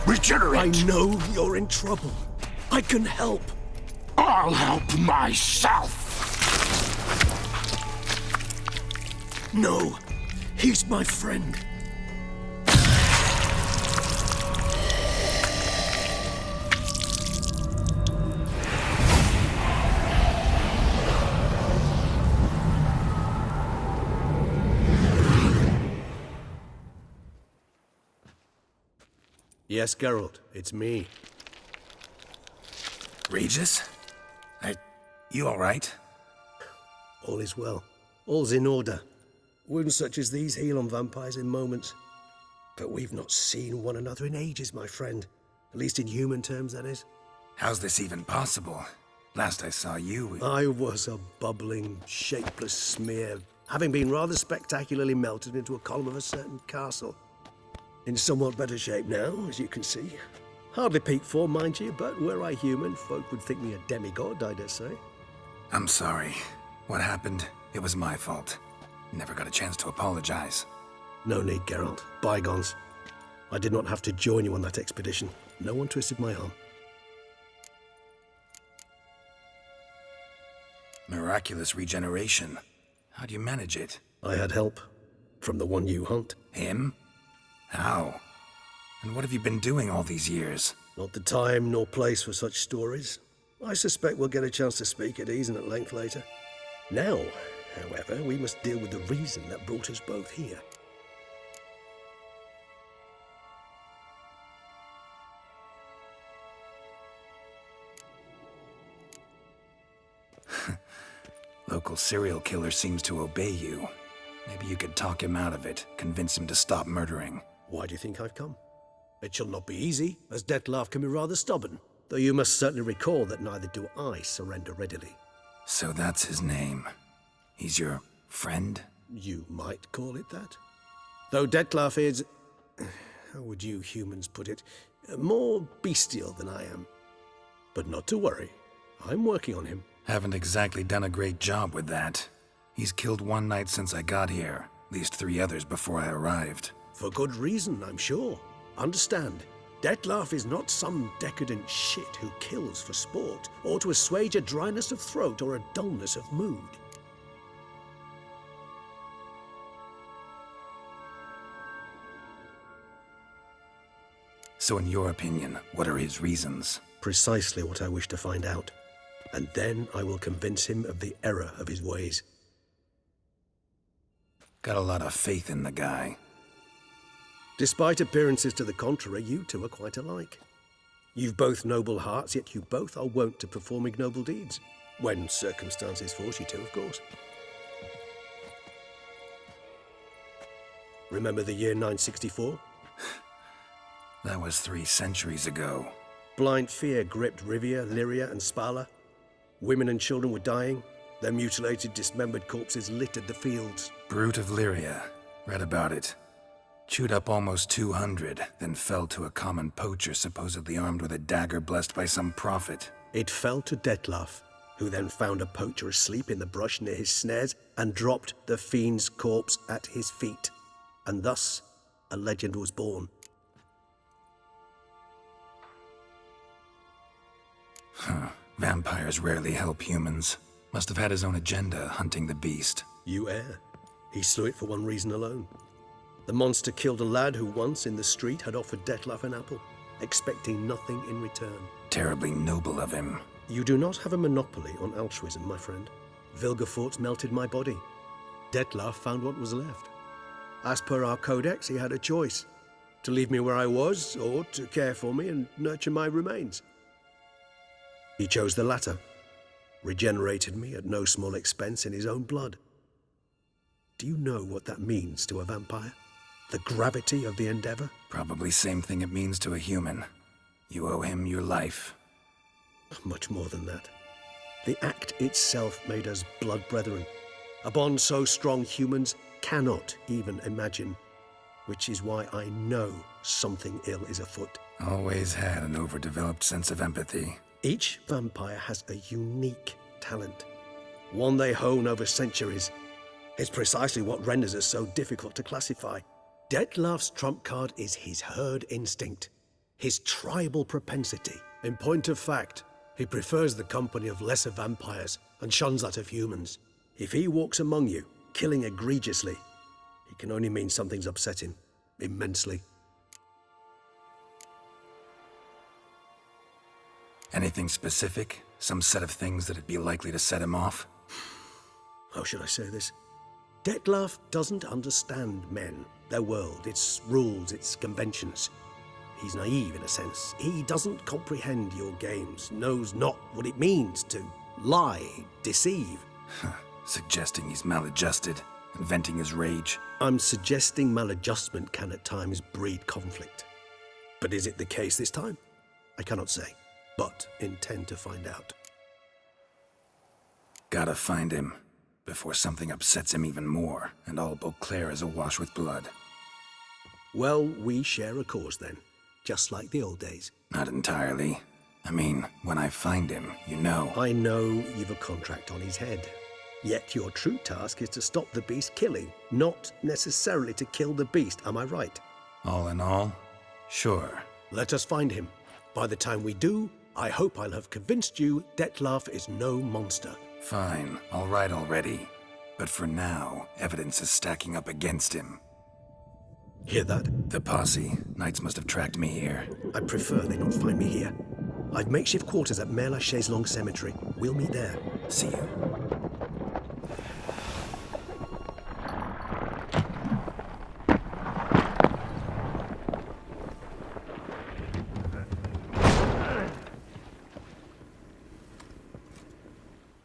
O: Regenerate!
M: I know you're in trouble. I can help.
O: I'll help myself!
M: No, he's my friend.
P: Yes, Geralt, it's me.
A: Regis? You all right?
P: All is well. All's in order.
M: Wounds such as these heal on vampires in moments. But we've not seen one another in ages, my friend. At least in human terms, that is.
A: How's this even possible? Last I saw you...
M: I was a bubbling, shapeless smear, having been rather spectacularly melted into a column of a certain castle. In somewhat better shape now, as you can see. Hardly peak form, mind you, but were I human, folk would think me a demigod, I dare say.
A: I'm sorry. What happened, it was my fault. Never got a chance to apologize.
M: No need, Geralt. Bygones. I did not have to join you on that expedition. No one twisted my arm.
A: Miraculous regeneration. How do you manage it?
M: I had help. From the one you hunt.
A: Him? How? And what have you been doing all these years?
M: Not the time nor place for such stories. I suspect we'll get a chance to speak at ease and at length later. Now, however, we must deal with the reason that brought us both here.
A: Local serial killer seems to obey you. Maybe you could talk him out of it, convince him to stop murdering.
M: Why do you think I've come? It shall not be easy, as Dettlaff can be rather stubborn. Though you must certainly recall that neither do I surrender readily.
A: So that's his name. He's your friend?
M: You might call it that. Though Dettlaff is... how would you humans put it? More bestial than I am. But not to worry. I'm working on him.
A: Haven't exactly done a great job with that. He's killed one knight since I got here, at least 3 others before I arrived.
M: For good reason, I'm sure. Understand, Dettlaff is not some decadent shit who kills for sport, or to assuage a dryness of throat or a dullness of mood.
A: So in your opinion, what are his reasons?
M: Precisely what I wish to find out. And then I will convince him of the error of his ways.
A: Got a lot of faith in the guy.
M: Despite appearances to the contrary, you two are quite alike. You've both noble hearts, yet you both are wont to perform ignoble deeds. When circumstances force you to, of course. Remember the year 964?
A: That was 3 centuries ago.
M: Blind fear gripped Rivia, Lyria, and Spala. Women and children were dying. Their mutilated, dismembered corpses littered the fields.
A: Brute of Lyria. Read about it. Chewed up almost 200, then fell to a common poacher supposedly armed with a dagger blessed by some prophet.
M: It fell to Dettlaff, who then found a poacher asleep in the brush near his snares and dropped the fiend's corpse at his feet. And thus, a legend was born.
A: Huh. Vampires rarely help humans. Must have had his own agenda, hunting the beast.
M: You err. He slew it for one reason alone. The monster killed a lad who once, in the street, had offered Dettlaff an apple, expecting nothing in return.
A: Terribly noble of him.
M: You do not have a monopoly on altruism, my friend. Vilgefortz melted my body. Dettlaff found what was left. As per our codex, he had a choice. To leave me where I was, or to care for me and nurture my remains. He chose the latter, regenerated me at no small expense in his own blood. Do you know what that means to a vampire? The gravity of the endeavor?
A: Probably same thing it means to a human. You owe him your life.
M: Much more than that. The act itself made us blood brethren. A bond so strong humans cannot even imagine. Which is why I know something ill is afoot.
A: Always had an overdeveloped sense of empathy.
M: Each vampire has a unique talent, one they hone over centuries. It's precisely what renders us so difficult to classify. Dettlaff's trump card is his herd instinct, his tribal propensity. In point of fact, he prefers the company of lesser vampires and shuns that of humans. If he walks among you, killing egregiously, it can only mean something's upset him, immensely.
A: Anything specific? Some set of things that'd be likely to set him off?
M: How should I say this? Dettlaff doesn't understand men, their world, its rules, its conventions. He's naive in a sense. He doesn't comprehend your games, knows not what it means to lie, deceive.
A: Suggesting he's maladjusted. and venting his rage?
M: I'm suggesting maladjustment can at times breed conflict. But is it the case this time? I cannot say, but intend to find out.
A: Gotta find him, before something upsets him even more, and all Beauclair is awash with blood.
M: Well, we share a cause then, just like the old days.
A: Not entirely. I mean, when I find him, you know.
M: I know you've a contract on his head. Yet your true task is to stop the beast killing, not necessarily to kill the beast, am I right?
A: All in all, sure.
M: Let us find him. By the time we do, I hope I'll have convinced you Detlef is no monster.
A: Fine, all right already. But for now, evidence is stacking up against him.
M: Hear that?
A: The posse. Knights must have tracked me here.
M: I prefer they not find me here. I've makeshift quarters at Mère Lachaise Long Cemetery. We'll meet there.
A: See you.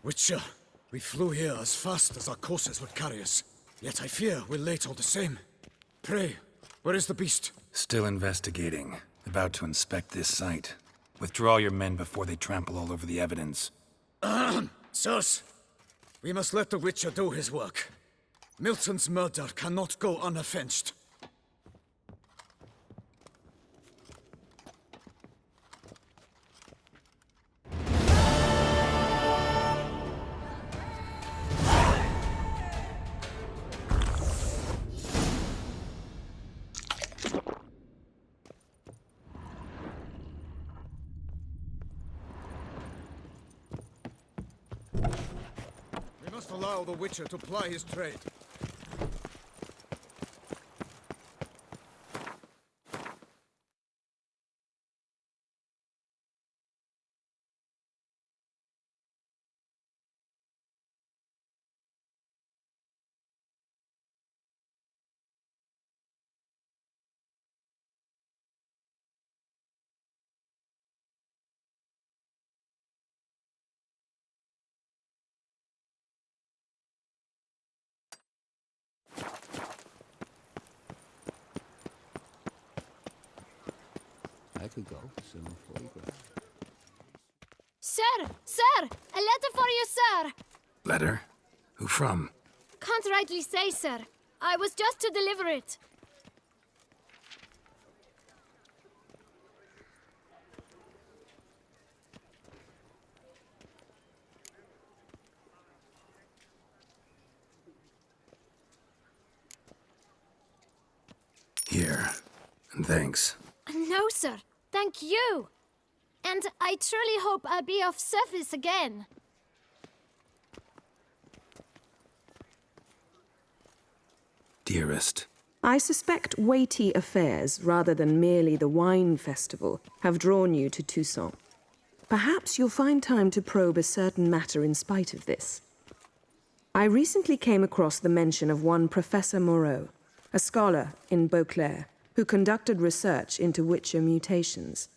E: Witcher, we flew here as fast as our courses would carry us. Yet I fear we're late all the same. Pray, where is the beast?
A: Still investigating. About to inspect this site. Withdraw your men before they trample all over the evidence.
E: Sirs, we must let the Witcher do his work. Milton's murder cannot go unavenged. Allow the Witcher to ply his trade.
K: I could go soon photograph.
G: Sir! Sir! A letter for you, sir!
A: Letter? Who from?
G: Can't rightly say, sir. I was just to deliver it.
A: Here. And thanks.
G: No, sir. Thank you. And I truly hope I'll be of service again.
A: Dearest.
Q: I suspect weighty affairs, rather than merely the wine festival, have drawn you to Toussaint. Perhaps you'll find time to probe a certain matter in spite of this. I recently came across the mention of one Professor Moreau, a scholar in Beauclair, who conducted research into Witcher mutations.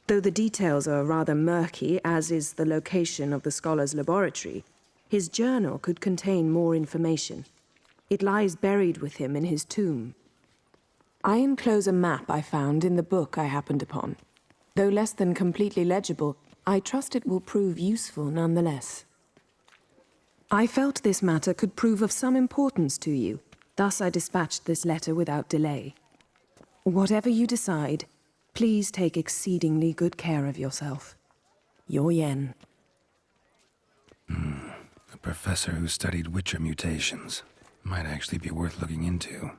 Q: Though the details are rather murky, as is the location of the scholar's laboratory, his journal could contain more information. It lies buried with him in his tomb. I enclose a map I found in the book I happened upon. Though less than completely legible, I trust it will prove useful nonetheless. I felt this matter could prove of some importance to you, thus I dispatched this letter without delay. Whatever you decide, please take exceedingly good care of yourself. Your Yen.
A: A professor who studied Witcher mutations. Might actually be worth looking into.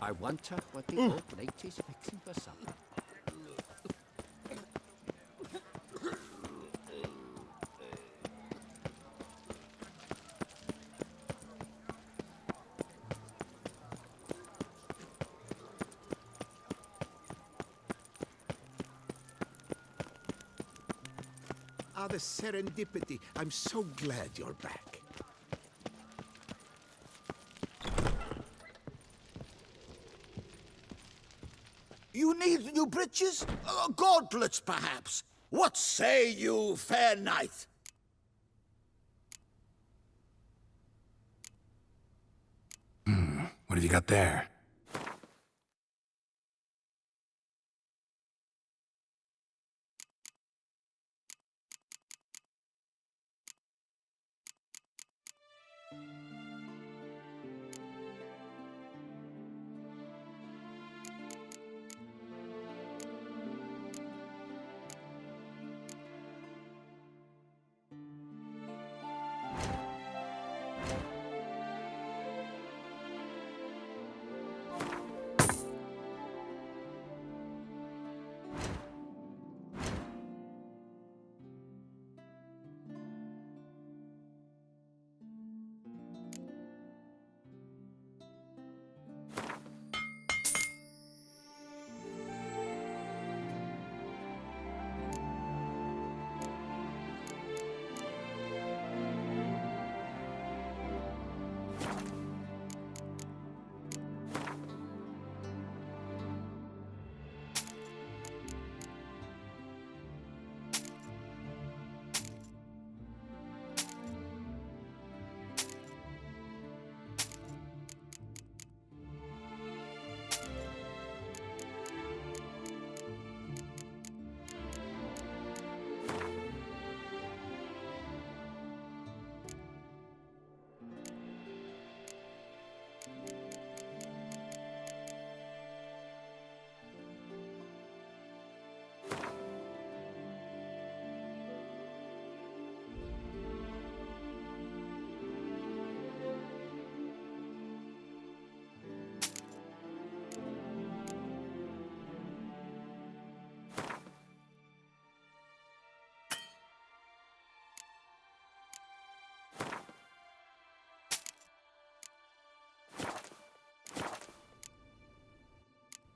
K: I wonder what the old lady is fixing for supper. Ah, the serendipity. I'm so glad you're back.
L: You need new breeches? Gauntlets, perhaps? What say you, fair knight?
A: What have you got there?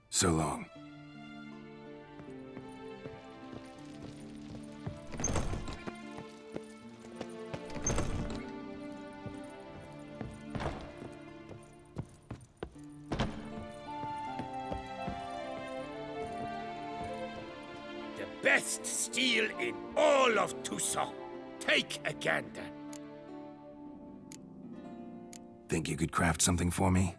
A: So long.
C: The best steel in all of Toussaint. Take a gander.
A: Think you could craft something for me?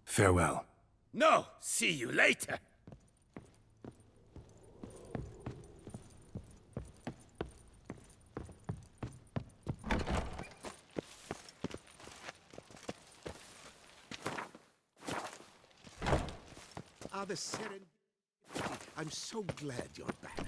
A: Farewell.
C: No, see you later.
K: The serendipity. I'm so glad you're back.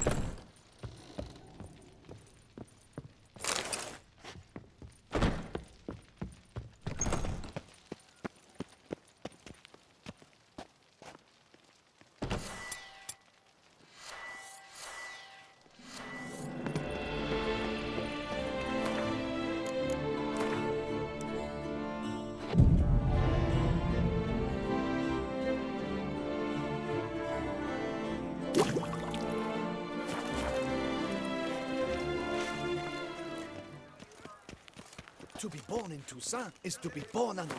E: To be born in Toussaint is to be born under...